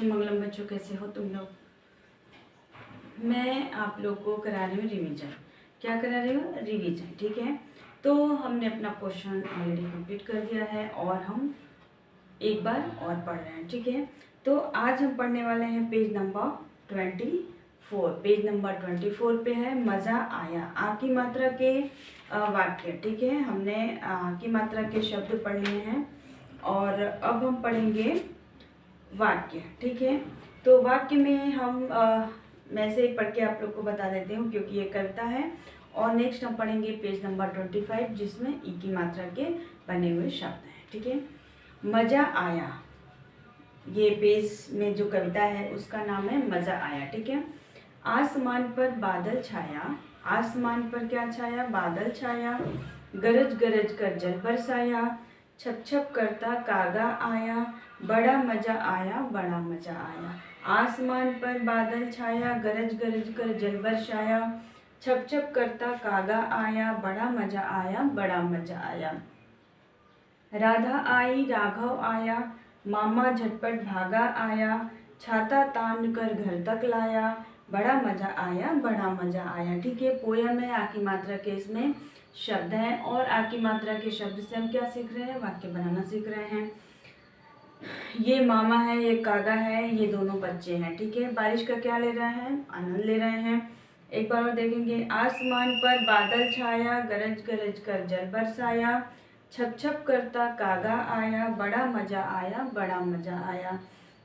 शुभमंगलम बच्चों, कैसे हो तुम लोग। मैं आप लोग को करा रही हूँ रिवीजन। क्या करा रही हूँ? रिवीजन। ठीक है, तो हमने अपना पोर्शन ऑलरेडी कंप्लीट कर दिया है और हम एक बार और पढ़ रहे हैं। ठीक है, तो आज हम पढ़ने वाले हैं पेज नंबर 24। पेज नंबर 24 पे है मज़ा आया। आ की मात्रा के वाक्य। ठीक है, हमने आ की मात्रा के शब्द पढ़ लिए हैं और अब हम पढ़ेंगे वाक्य। ठीक है, तो वाक्य में हम मैं से पढ़ के आप लोग को बता देती हूँ क्योंकि ये कविता है। और नेक्स्ट हम पढ़ेंगे पेज नंबर 25 जिसमें ई की मात्रा के बने हुए शब्द हैं। ठीक है, मज़ा आया, ये पेज में जो कविता है उसका नाम है मज़ा आया। ठीक है, आसमान पर बादल छाया। आसमान पर क्या छाया? बादल छाया। गरज गरज कर जल बरसाया। छप छप करता कागा आया। बड़ा मज़ा आया, बड़ा मज़ा आया। आसमान पर बादल छाया, गरज गरज कर जल बरसाया। छप छप करता कागा आया, बड़ा मज़ा आया, बड़ा मज़ा आया। राधा आई, राघव आया, मामा झटपट भागा आया। छाता तान कर घर तक लाया, बड़ा मज़ा आया, बड़ा मज़ा आया। ठीक है, पोयम है, आ की मात्रा के इसमें शब्द हैं और आ की मात्रा के शब्द से हम क्या सीख रहे हैं? वाक्य बनाना सीख रहे हैं। ये मामा है, ये कागा है, ये दोनों बच्चे हैं। ठीक है, बारिश का क्या ले रहे हैं? आनंद ले रहे हैं। एक बार और देखेंगे। आसमान पर बादल छाया, गरज गरज कर जल बरसाया। छप छप करता कागा आया, बड़ा मज़ा आया, बड़ा मज़ा आया।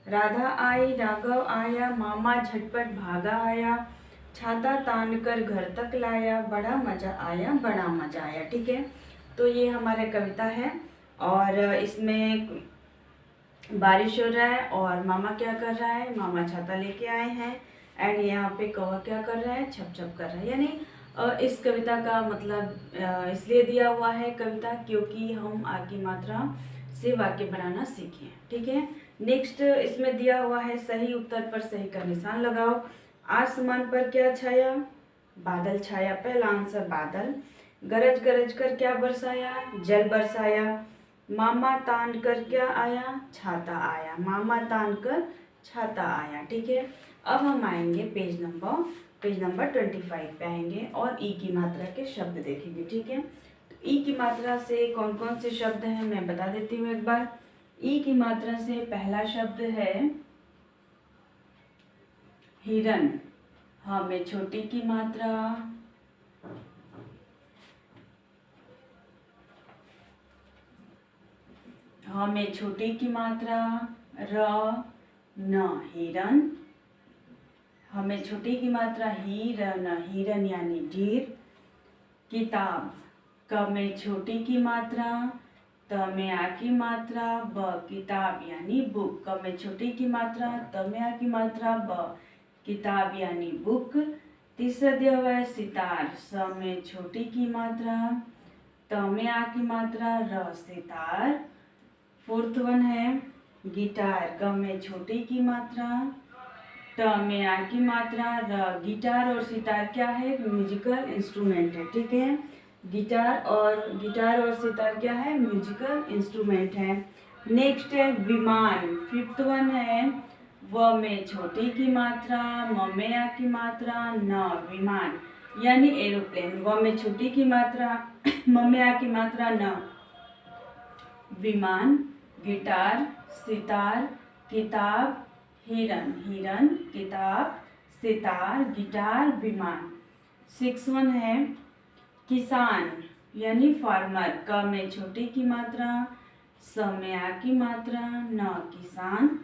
राधा आई, राघव आया, मामा झटपट भागा आया। छाता तान कर घर तक लाया, बड़ा मज़ा आया, बड़ा मज़ा आया। ठीक है, तो ये हमारा कविता है और इसमें बारिश हो रहा है और मामा क्या कर रहा है? मामा छाता लेके आए हैं एंड यहाँ पे कौवा क्या कर रहा है? छप छप कर रहा है। यानी इस कविता का मतलब इसलिए दिया हुआ है कविता क्योंकि हम आ की मात्रा से वाक्य बनाना सीखें। ठीक है, नेक्स्ट इसमें दिया हुआ है सही उत्तर पर सही का निशान लगाओ। आसमान पर क्या छाया? बादल छाया, पहला आंसर बादल। गरज गरज कर क्या बरसाया? जल बरसाया। मामा तान कर क्या आया? छाता आया। मामा तान कर छाता आया। ठीक है, अब हम आएंगे पेज नंबर 25 पे आएंगे और ई की मात्रा के शब्द देखेंगे। ठीक है, तो ई की मात्रा से कौन कौन से शब्द हैं मैं बता देती हूँ एक बार। ई की मात्रा से पहला शब्द है हिरन। हाँ में छोटी की मात्रा, हाँ में छोटी की मात्रा र न हिरन। हमें छोटी की मात्रा हिरन, हिरन यानी ढीर। किताब, क में छोटी की मात्रा, त में आ की मात्रा ब, किताब यानी बुक। क में छोटी की मात्रा, त में आ की मात्रा ब, किताब यानी बुक। तीसरा दिया हुआ है सितार। स में छोटी की मात्रा, त में आ की मात्रा र, सितार। फोर्थ वन है गिटार। ग में छोटी की मात्रा, ट में आ की मात्रा र। गिटार और सितार क्या है? म्यूजिकल इंस्ट्रूमेंट है। ठीक है, गिटार और सितार क्या है? म्यूजिकल इंस्ट्रूमेंट है। नेक्स्ट है विमान। फिफ्थ वन है व में छोटी की मात्रा, म में आ की मात्रा न, विमान यानी एरोप्लेन। व में छोटी की मात्रा, म में आ की मात्रा न, विमान। गिटार, सितार, किताब, हिरन, हिरन, किताब, सितार, गिटार, विमान। सिक्स वन है किसान यानी फार्मर। क में छोटी की मात्रा, स में आ की मात्रा न, किसान।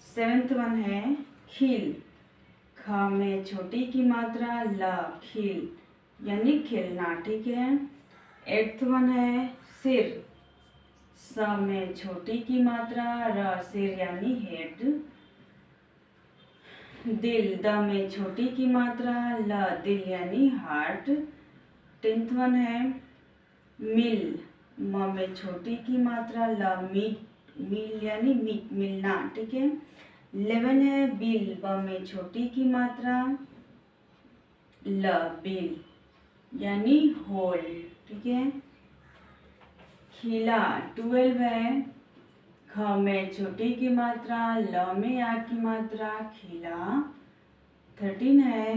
सेवेंथ वन है खिल। ख में छोटी की मात्रा ल, खिल यानी खिलना। ठीक है, एट्थ वन है सिर। स में छोटी की मात्रा र, सिर यानी हेड। दिल, द में छोटी की मात्रा ल, दिल यानी हार्ट। टेंथ वन है मिल। म में छोटी की मात्रा ल, मीट, मिल यानी मीट, मिलना। ठीक है, 11 है बिल। ब में छोटी की मात्रा ल, बिल यानी होल। ठीक है, खिला। 12 है ख में छोटी की मात्रा, ल में आ की मात्रा, खिला 13 है।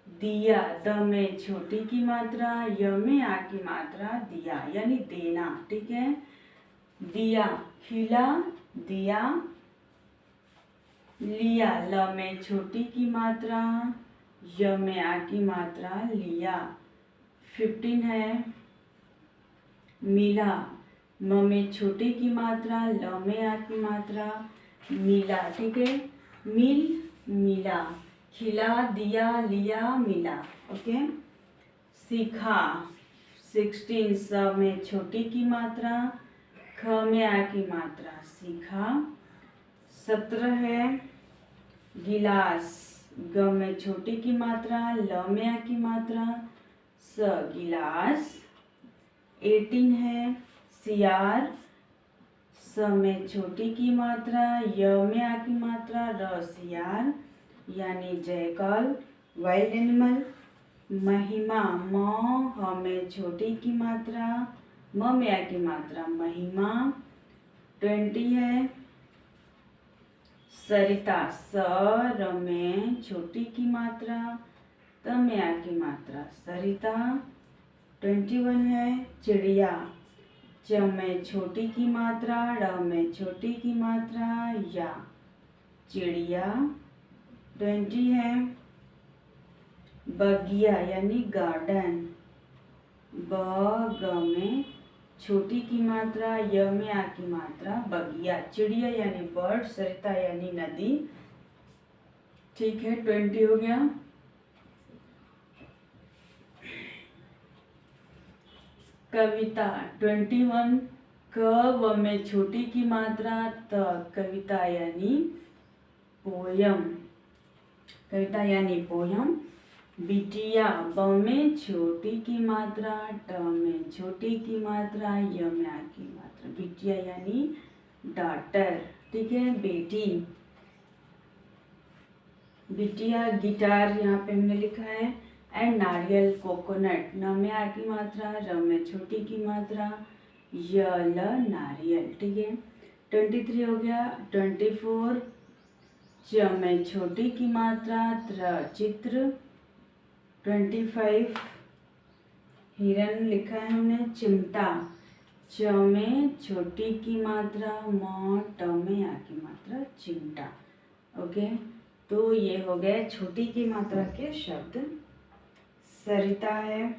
दिया, द में छोटी की मात्रा, य में आ की मात्रा, दिया यानी देना, ठीक है। दिया, खिला, दिया। लिया, ल में छोटी की मात्रा, य में आ की मात्रा, लिया 15 है। मिला, म में छोटी की मात्रा, ल में आ की मात्रा, मिला, ठीक है। मिल, मिला। खिला, दिया, लिया, मिला, ओके। सीखा 16, स में छोटी की मात्रा, ख में आ की मात्रा, सीखा 17 है। गिलास, ग में छोटी की मात्रा, ल में आ की मात्रा, स गिलास 18 है। सियार, स में छोटी की मात्रा, य में आ की मात्रा, र सियार यानी जयकल वाइल्ड एनिमल। महिमा, म ह में छोटी की मात्रा, म में आ की मात्रा, महिमा 20 है। सरिता, स र में छोटी की मात्रा, त में आ की मात्रा, सरिता 21 है। चिड़िया, च में छोटी की मात्रा, ड़ में छोटी की मात्रा, या चिड़िया 20 है। बगिया यानी गार्डन, ब ग में छोटी की मात्रा, य में आ की मात्रा, बगिया। चिड़िया यानी बर्ड, सरिता यानी नदी, ठीक है। 20 हो गया। कविता 21, क व में छोटी की मात्रा, त कविता यानी पोयम, कविता यानी पोयम। बिटिया, ब में छोटी की मात्रा, ट में छोटी की मात्रा, य में आ की मात्रा, बिटिया यानी डॉटर, ठीक है। बेटी, बिटिया गिटार यहाँ पे हमने लिखा है। एंड नारियल कोकोनट, न में आ की मात्रा, र में छोटी की मात्रा, य ल नारियल, ठीक है। 23 हो गया। 24, च में छोटी की मात्रा, त्र चित्र। 25 हिरन लिखा है हमने। चिमटा, च में छोटी की मात्रा, म ट में आ की मात्रा, चिमटा, ओके। तो ये हो गए छोटी की मात्रा के शब्द। सरिता है,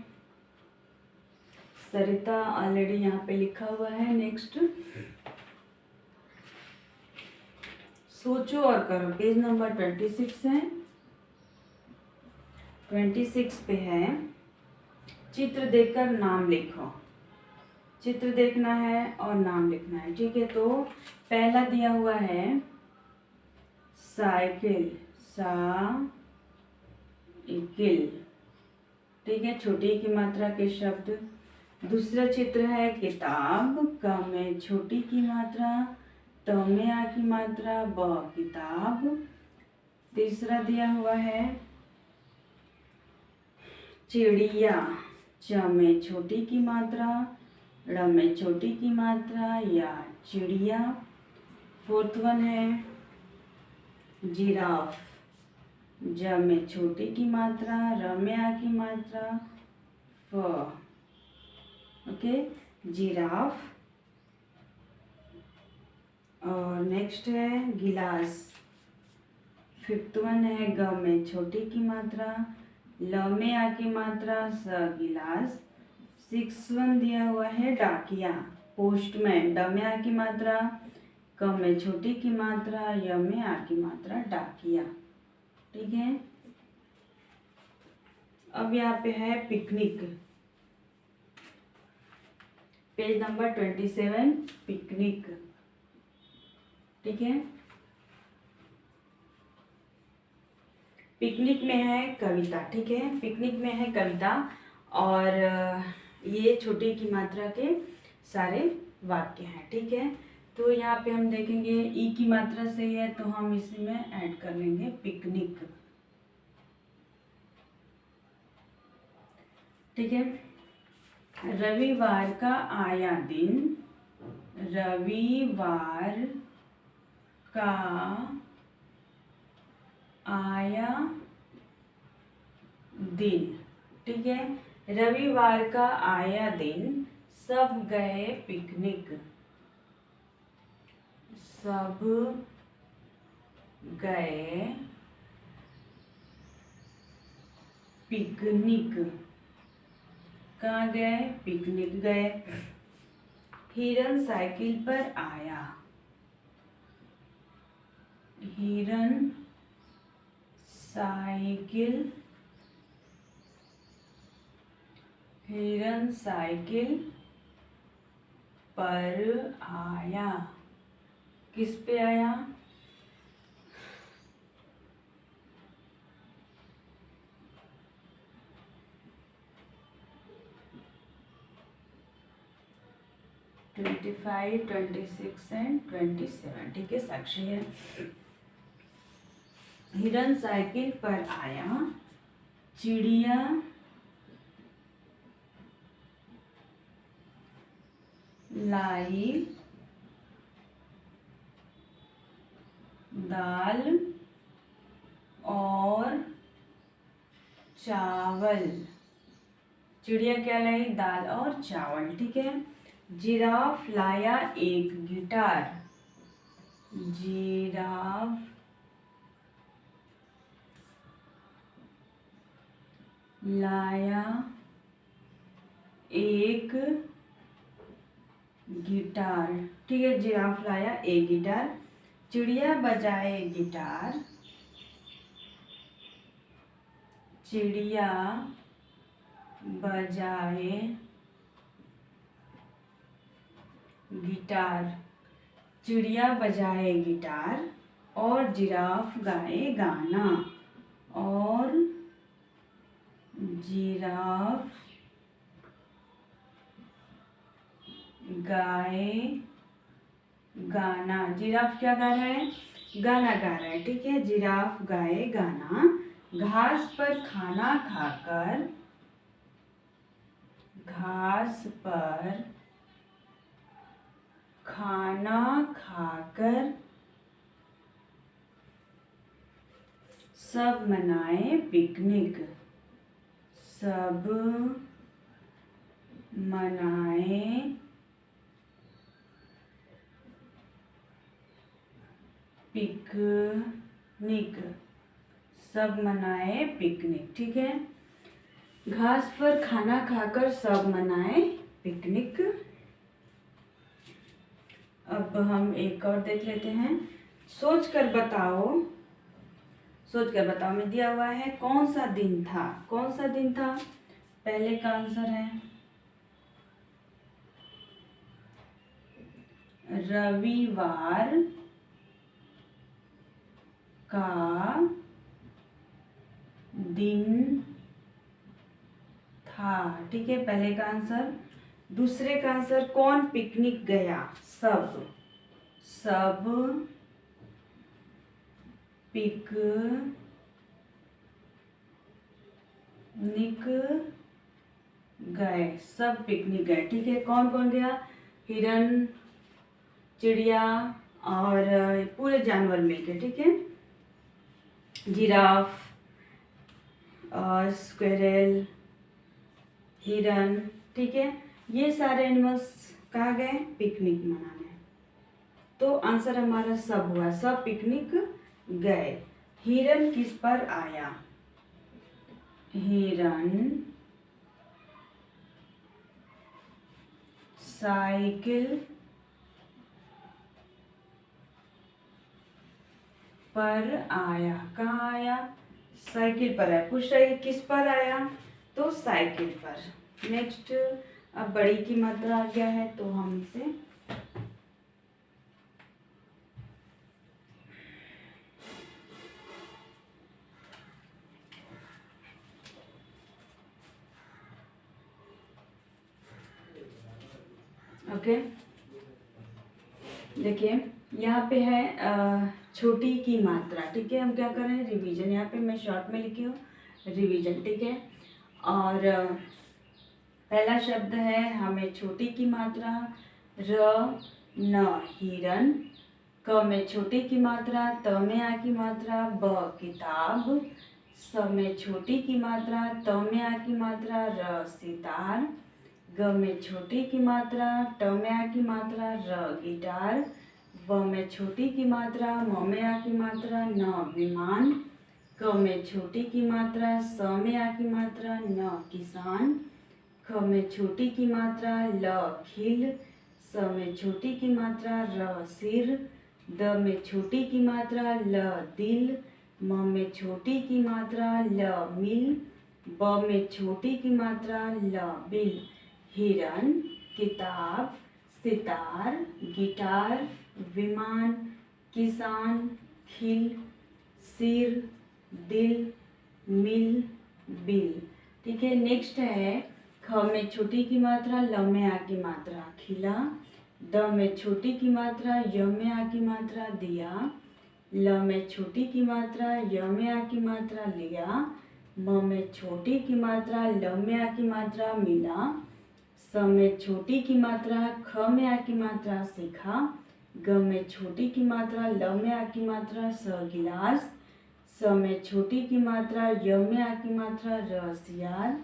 सरिता ऑलरेडी यहाँ पे लिखा हुआ है। नेक्स्ट सोचो और करो, पेज नंबर 26 है। 26 पे है चित्र देखकर नाम लिखो। चित्र देखना है और नाम लिखना है, ठीक है। तो पहला दिया हुआ है साइकिल, साइकिल, ठीक है, छोटी की मात्रा के शब्द। दूसरा चित्र है किताब, क में छोटी की मात्रा, त में आ की मात्रा, ब किताब। तीसरा दिया हुआ है चिड़िया, च में छोटी की मात्रा, ड़ में छोटी की मात्रा, या चिड़िया। फोर्थ वन है जिराफ, ज में छोटी की मात्रा, र में आ की मात्रा, फ, ओके, जिराफ। और नेक्स्ट है गिलास, फिफ्थ वन है ग में छोटी की मात्रा, ल में आ की मात्रा, स गिलास। 6 वन दिया हुआ है डाकिया, पोस्टमैन, ड में आ की मात्रा, क में छोटी की मात्रा, य में आ की मात्रा, डाकिया, ठीक है। अब यहाँ पे है पिकनिक, पेज नंबर 27, पिकनिक, ठीक है। पिकनिक में है कविता, ठीक है। पिकनिक में है कविता और ये छोटी की मात्रा के सारे वाक्य हैं, ठीक है। तो यहाँ पे हम देखेंगे ई की मात्रा सही है तो हम इसी में ऐड कर लेंगे पिकनिक, ठीक है। रविवार का आया दिन रविवार का आया दिन। ठीक है, रविवार का आया दिन, सब गए पिकनिक। सब गए पिकनिक। कहाँ गए? पिकनिक गए। हिरन साइकिल पर आया। हिरन साइकिल पर आया। किस पे आया? Twenty 25, 26 and 27। ठीक है, साक्षी है। हिरन साइकिल पर आया। चिड़िया लाई दाल और चावल। चिड़िया क्या लाई? दाल और चावल। ठीक है। जिराफ लाया एक गिटार। जिराफ लाया एक गिटार। ठीक है, जिराफ लाया एक गिटार। चिड़िया बजाए गिटार। चिड़िया बजाए गिटार। चिड़िया बजाए गिटार और जिराफ गाए गाना। और जिराफ गाए गाना। जिराफ क्या गा रहा है? गाना गा रहा है। ठीक है, जिराफ गाए गाना। घास पर खाना खाकर। घास पर खाना खाकर सब मनाए पिकनिक। सब मनाए पिकनिक। सब मनाए पिकनिक। ठीक है, घास पर खाना खाकर सब मनाए पिकनिक। अब हम एक और देख लेते हैं। सोच कर बताओ में दिया हुआ है कौन सा दिन था। कौन सा दिन था? पहले का आंसर है रविवार का दिन था। ठीक है, पहले का आंसर। दूसरे का आंसर कौन पिकनिक गया? सब पिकनिक गए। सब पिकनिक गए। ठीक है, कौन कौन गया? हिरन, चिड़िया और पूरे जानवर मिलके। ठीक है, जिराफ, स्क्वेरल, हिरन। ठीक है, ये सारे एनिमल्स कहाँ गए? पिकनिक मनाने। तो आंसर हमारा सब हुआ। सब पिकनिक गए। हिरन किस पर आया? हिरन साइकिल पर आया। कहाँ आया? साइकिल पर आया। पूछ रही है किस पर आया? तो साइकिल पर। नेक्स्ट, अब बड़ी की मात्रा आ गया है तो हम इसे ओके। देखिए यहाँ पे है छोटी की मात्रा। ठीक है, हम क्या कर रहे हैं? रिवीजन। यहाँ पे मैं शॉर्ट में लिखी हूँ रिवीजन। ठीक है, और पहला शब्द है हमें छोटी की मात्रा र न हिरन। क में छोटी की मात्रा, त में आ की मात्रा, ब किताब। स में छोटी की मात्रा, त में आ की मात्रा, र सितार। ग में छोटी की मात्रा, ट में आ की मात्रा, र गिटार। व में छोटी की मात्रा, म में आ की मात्रा, न विमान। क में छोटी की मात्रा, स में आ की मात्रा, न किसान। ख में छोटी की मात्रा, ल खिल। स में छोटी की मात्रा, र सिर। द में छोटी की मात्रा, ल दिल। म में छोटी की मात्रा, ल मिल। ब में छोटी की मात्रा, ल बिल। हिरन, किताब, सितार, गिटार, विमान, किसान, खिल, सिर, दिल, मिल, बिल। ठीक है, नेक्स्ट है ख में छोटी की मात्रा, ल में आ की मात्रा, खिला। द में छोटी की मात्रा, य में आ की मात्रा, दिया। ल में छोटी की मात्रा, य में आ की मात्रा, लिया। म में छोटी की मात्रा, ल में आ की मात्रा, मिला। स में छोटी की मात्रा, ख में आ की मात्रा, सीखा। ग में छोटी की मात्रा, ल में आ की मात्रा, स गिलास। स में छोटी की मात्रा, य में आ की मात्रा, र सियार।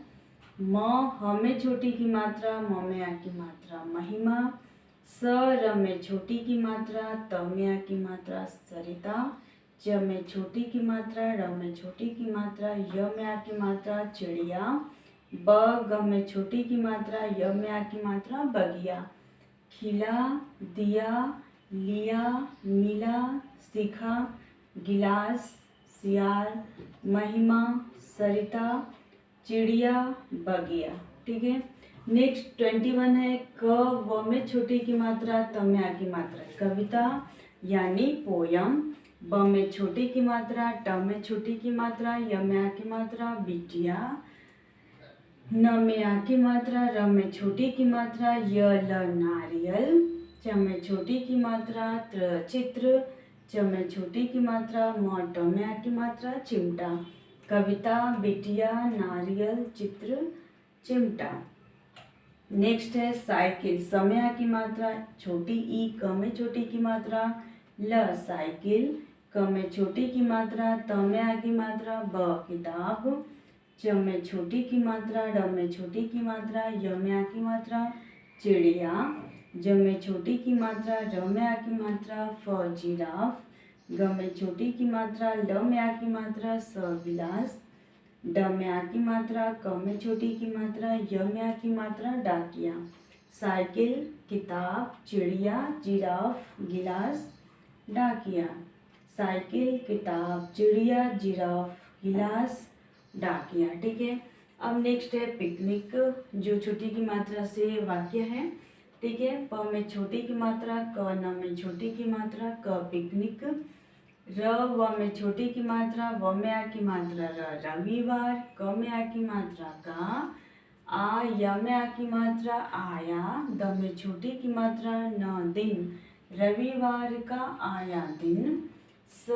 म ह में छोटी की मात्रा, म में आ की मात्रा, महिमा। स र में छोटी की मात्रा, त में आ की मात्रा, सरिता। च में छोटी की मात्रा, र में छोटी की मात्रा, य में आ की मात्रा, चिड़िया। ब ग में छोटी की मात्रा, य में आ की मात्रा, बगिया। खिला, दिया, लिया, मिला, सीखा, गिलास, सियार, महिमा, सरिता, चिड़िया, बगिया। ठीक है, नेक्स्ट 21 है क व में छोटी की मात्रा, त में आ की मात्रा, कविता यानी पोयम। ब में छोटी की मात्रा, ट में छोटी की मात्रा, य में आ की मात्रा, बिटिया। न में आ की मात्रा, र में छोटी की मात्रा, य ल नारियल। च में छोटी की मात्रा, त्र चित्र। च में छोटी की मात्रा, म ट में आ की मात्रा, चिमटा। कविता, बिटिया, नारियल, चित्र, चिमटा। नेक्स्ट है साइकिल, स में आ की मात्रा, छोटी ई, क में छोटी की मात्रा, ल साइकिल। क में छोटी की मात्रा, त में आ की मात्रा, ब किताब। च में छोटी की मात्रा, र में छोटी की मात्रा, य में आ की मात्रा, चिड़िया। ज में छोटी की मात्रा, र में आ की मात्रा, फ जिराफ। ग में छोटी की मात्रा, ल में आ की मात्रा, स गिलास। ड में आ की मात्रा, क में छोटी की मात्रा, य में आ की मात्रा, डाकिया। साइकिल, किताब, चिड़िया, जिराफ, गिलास, डाकिया। साइकिल, किताब, चिड़िया, जिराफ, गिलास, डाकिया। ठीक है, अब नेक्स्ट है पिकनिक, जो छोटी की मात्रा से वाक्य है। ठीक है, प में छोटी की मात्रा, क न में छोटी की मात्रा, क पिकनिक। र व में छोटी की मात्रा, व में आ की मात्रा, र रविवार। क में आ की मात्रा, का। आ य में आ की मात्रा, आया। द में छोटी की मात्रा, न दिन। रविवार का आया दिन। स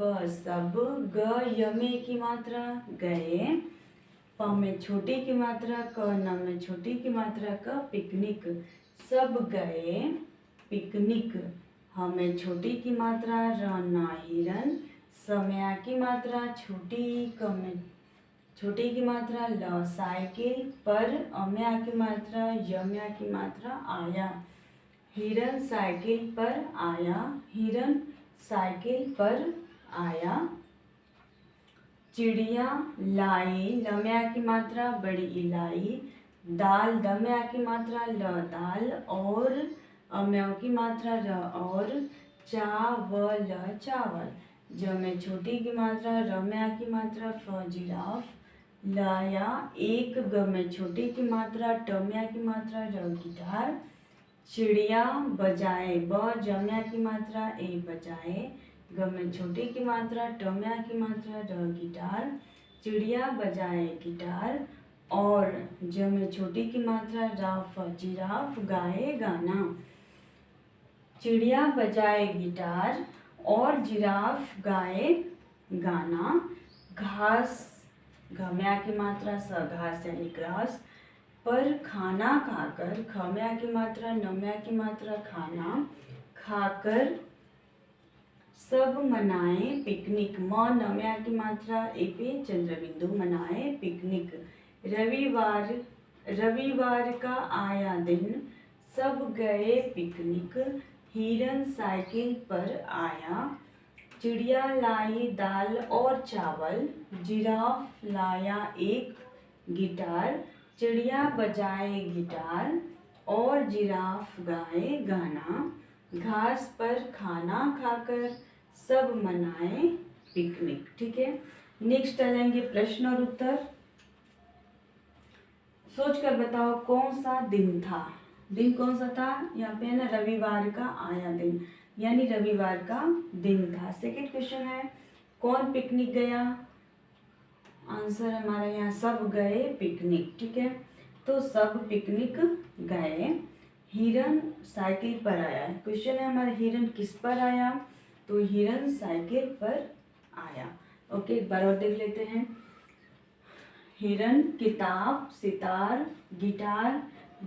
ब सब। ग य में की मात्रा, गए। प में छोटी की मात्रा, क न में छोटी की मात्रा, क पिकनिक। सब गए पिकनिक। ह में छोटी की मात्रा, र न हिरन। स में आ की मात्रा, छोटी, क में छोटी की मात्रा, ल साइकिल। पर अ में आ की मात्रा, य में आ की मात्रा, आया। हिरन साइकिल पर आया। हिरन साइकिल पर आया। चिड़िया लाई, ल में आ की मात्रा, बड़ी इलाई। दाल, द में आ की मात्रा, ल दाल। और अ में आ की मात्रा, र और। चावल, चावल। ज में छोटी की मात्रा, र में आ की मात्रा, फ जिराफ। लाया एक। ग में छोटी की मात्रा, ट में आ की मात्रा, र गिटार। चिड़िया बजाए, ब ज में आ की मात्रा, ए बजाए। ग में छोटी की मात्रा, ट में आ की मात्रा, र गिटार। चिड़िया बजाए गिटार। और ज में छोटी की मात्रा, रा फ जिराफ गाए गाना। चिड़िया बजाए गिटार और जिराफ गाए गाना। घास, घ में आ की मात्रा, स घास यानी ग्रास। पर खाना खाकर, खम्या की मात्रा, नम्या की मात्रा, खाना खाकर सब मनाए पिकनिक। म नम्या की मात्रा, एपे चंद्रबिंदु, मनाए पिकनिक। रविवार का आया दिन, सब गए पिकनिक। हिरन साइकिल पर आया, चिड़िया लाई दाल और चावल, जिराफ लाया एक गिटार, चिड़िया बजाए गिटार और जिराफ गाए गाना। घास पर खाना खाकर सब मनाए पिकनिक। ठीक है, नेक्स्ट चलेंगे प्रश्न और उत्तर। सोच कर बताओ कौन सा दिन था। दिन कौन सा था, यहाँ पे है ना रविवार का आया दिन, यानी रविवार का दिन था। सेकंड क्वेश्चन है कौन पिकनिक गया, आंसर हमारा यहाँ सब गए पिकनिक। ठीक है, तो सब पिकनिक गए। हिरन साइकिल पर आया, क्वेश्चन है हमारा हिरन किस पर आया, तो हिरन साइकिल पर आया। ओके, एक बार और देख लेते हैं। हिरन किताब, सितार, गिटार,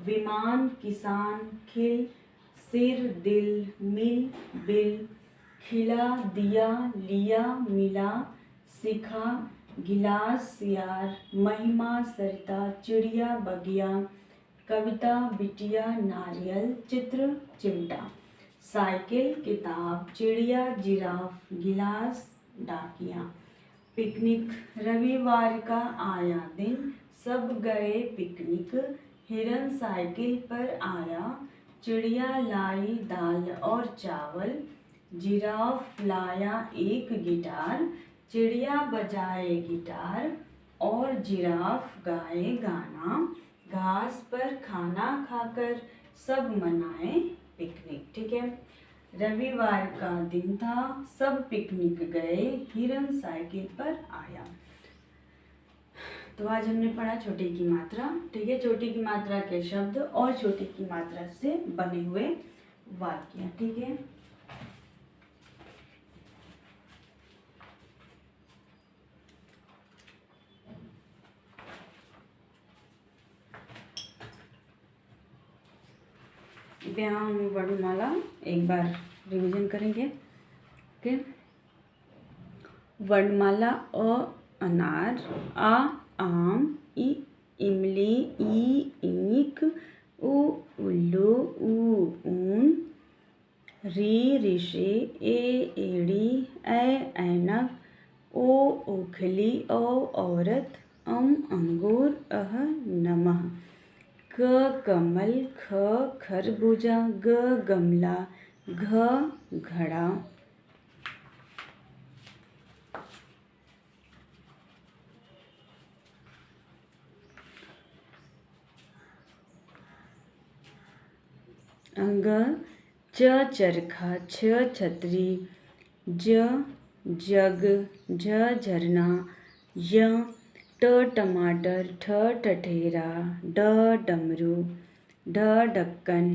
विमान, किसान, खिल, सिर, दिल, मिल, बिल, खिला, दिया, लिया, मिला, सिखा, गिलास, यार, महिमा, सरिता, चिड़िया, बगिया, कविता, बिटिया, नारियल, चित्र, चिमटा, साइकिल, किताब, चिड़िया, जिराफ, गिलास, डाकिया। पिकनिक, रविवार का आया दिन, सब गए पिकनिक। हिरन साइकिल पर आया, चिड़िया लाई दाल और चावल, जिराफ लाया एक गिटार, चिड़िया बजाए गिटार और जिराफ गाए गाना। घास पर खाना खाकर सब मनाए पिकनिक। ठीक है, रविवार का दिन था, सब पिकनिक गए, हिरन साइकिल पर आया। तो आज हमने पढ़ा छोटी की मात्रा। ठीक है, छोटी की मात्रा के शब्द और छोटी की मात्रा से बने हुए वाक्य। ठीक है, यहाँ हम वर्णमाला एक बार रिवीजन करेंगे। ओके, वर्णमाला अ अनार, आ आम, ई इमली, ई ईंख, उ उल्लू, ऊ ऊन, री ऋषि, ए एड़ी, ऐनक, ओ ओखली, औ औरत, अंगूर, अह नमः। क कमल, ख खरबूजा, ग गमला, घ घड़ा, अंग, च चरखा, छ छतरी, ज जग, झ झरना, य ट टमाटर, ठ ठठेरा, ड डमरू, ढ ढक्कन,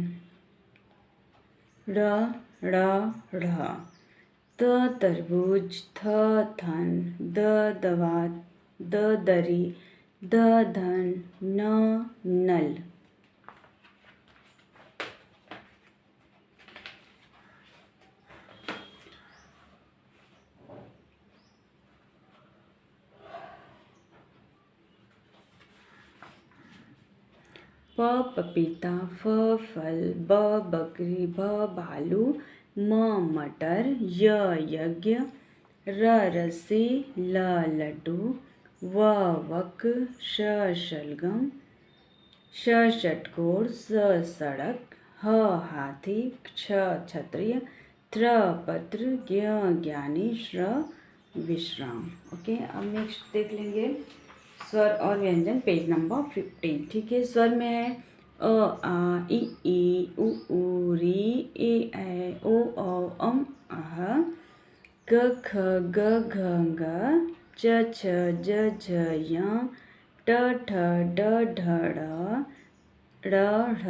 र ढ़, त तरबूज, थ थन, द दवात, द दरी, ध धन, न नल। प पपीता, फ फल, ब बकरी, भ भालू, म मटर, य यज्ञ, र रस्सी, ल लड्डू, व वक, श शलगम, श षटकोर, स सड़क, ह हाथी, छ क्षत्रिय, त्र पत्र, ज्ञ ज्ञानी, श्र विश्राम। ओके, अब नेक्स्ट देख लेंगे स्वर और व्यंजन, पेज नंबर 15। ठीक है, स्वर में है अ आ ई उ ऊ री ए ऐ ओ औ अम अह, क ख ग घ ङ, च छ ज झ य, ट ठ ड ढ ढ़, ड़ ढ़,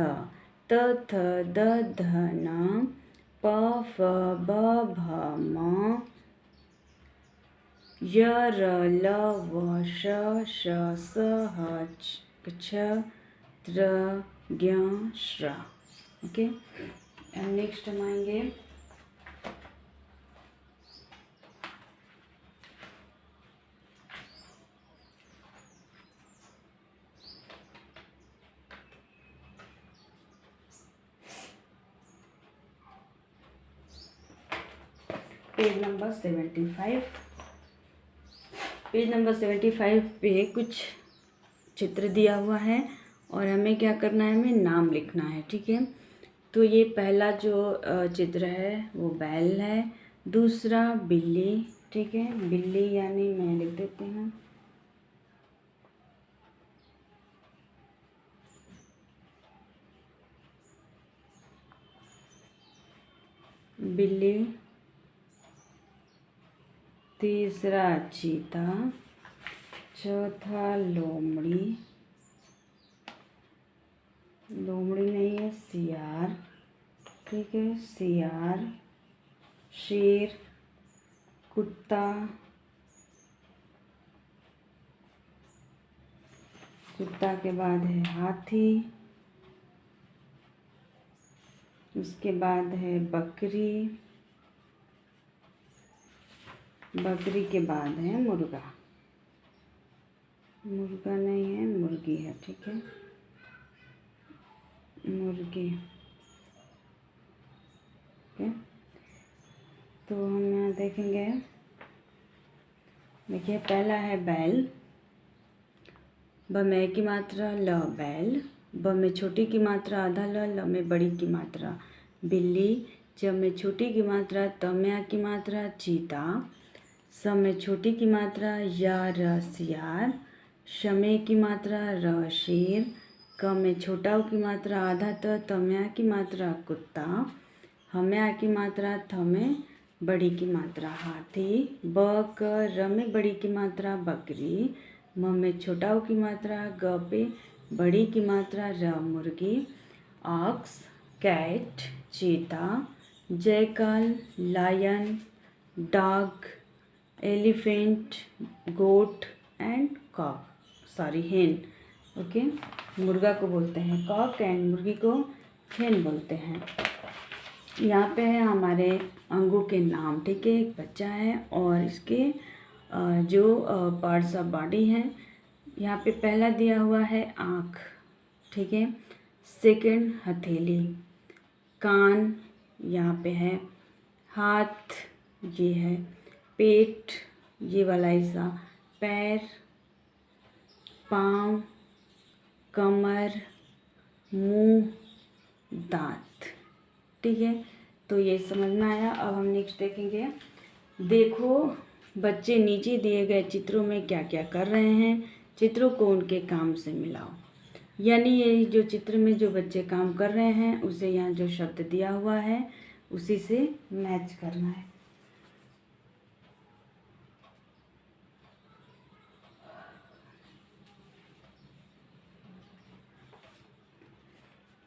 त थ द ध न, प फ ब भ म, य र ल व श श स ह छ त्रज्ञश्रा। ओके, एंड नेक्स्ट हम आएंगे पेज नंबर 75। पेज नंबर 75 पे कुछ चित्र दिया हुआ है और हमें क्या करना है, हमें नाम लिखना है। ठीक है, तो ये पहला जो चित्र है वो बैल है, दूसरा बिल्ली। ठीक है, बिल्ली यानी मैं लिख देती हूँ बिल्ली, तीसरा चीता, चौथा लोमड़ी, लोमड़ी नहीं है सियार। ठीक है, सियार, शेर, कुत्ता, कुत्ता के बाद है हाथी, उसके बाद है बकरी, बकरी के बाद है मुर्गा, मुर्गा नहीं है मुर्गी है। ठीक है, मुर्गी। ओके, तो हम यहाँ देखेंगे, देखिए पहला है बैल, ब में की मात्रा ल बैल, ब में छोटी की मात्रा आधा ल में बड़ी की मात्रा बिल्ली, च में छोटी की मात्रा त में आ की मात्रा चीता, स में छोटी की मात्रा या र सियार, श में की मात्रा र शेर, क में छोटा उ की मात्रा आधा त में आ की मात्रा कुत्ता, ह में आ की मात्रा थ में बड़ी की मात्रा हाथी, ब क र में बड़ी की मात्रा बकरी, म में छोटा उ की मात्रा ग पे बड़ी की मात्रा र मुर्गी, ox, cat, cheetah, jackal, lion, dog, elephant, goat and cock, sorry hen. Okay, मुर्गा को बोलते हैं कॉक एंड मुर्गी को हेन बोलते हैं। यहाँ पे है हमारे अंगों के नाम। ठीक है, एक बच्चा है और इसके जो पार्ट्स ऑफ बॉडी हैं, यहाँ पे पहला दिया हुआ है आँख। ठीक है, सेकंड हथेली, कान यहाँ पे है, हाथ ये है, पेट ये वाला हिस्सा, पैर, पाँव, कमर, मुंह, दांत। ठीक है, तो ये समझ में आया। अब हम नेक्स्ट देखेंगे, देखो बच्चे नीचे दिए गए चित्रों में क्या क्या कर रहे हैं, चित्रों को उनके काम से मिलाओ। यानी ये जो चित्र में जो बच्चे काम कर रहे हैं उसे यहाँ जो शब्द दिया हुआ है उसी से मैच करना है।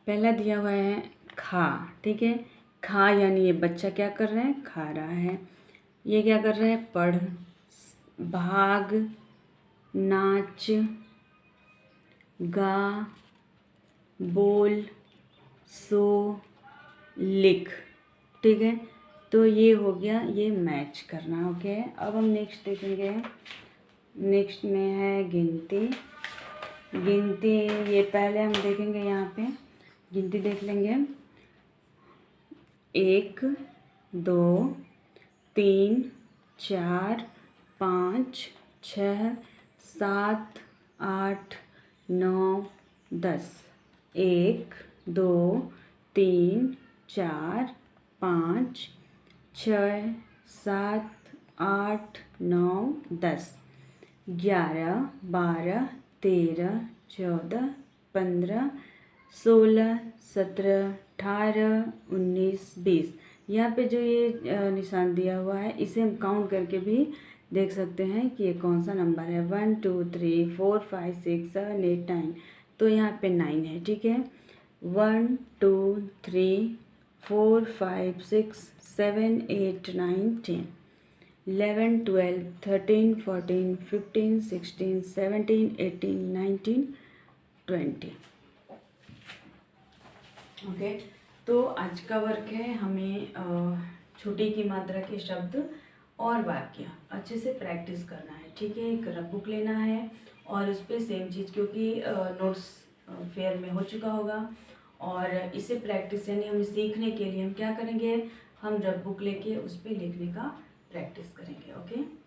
पहला दिया हुआ है खा। ठीक है, खा यानी ये बच्चा क्या कर रहा है, खा रहा है। ये क्या कर रहा है, पढ़, भाग, नाच, गा, बोल, सो, लिख। ठीक है, तो ये हो गया, ये मैच करना। ओके, अब हम नेक्स्ट देखेंगे, नेक्स्ट में है गिनती। गिनती ये पहले हम देखेंगे, यहाँ पे गिनती देख लेंगे, 1 2 3 4 5 6 7 8 9 10। 1 2 3 4 5 6 7 8 9 10, 11 12 13 14 15 16 17 18 19 20। यहाँ पे जो ये निशान दिया हुआ है इसे हम काउंट करके भी देख सकते हैं कि ये कौन सा नंबर है। 1 2 3 4 5 6 7 8 9, तो यहाँ पे 9 है। ठीक है, 1 2 3 4 5 6 7 8 9 10 11 12 13 14 15 16 17 18 19 20। ओके, तो आज का वर्क है हमें छोटी की मात्रा के शब्द और वाक्य अच्छे से प्रैक्टिस करना है। ठीक है, एक रफ बुक लेना है और उस पर सेम चीज़, क्योंकि नोट्स फेयर में हो चुका होगा, और इसे प्रैक्टिस यानी हम सीखने के लिए हम क्या करेंगे, हम रफ बुक लेके उस पर लिखने का प्रैक्टिस करेंगे। ओके।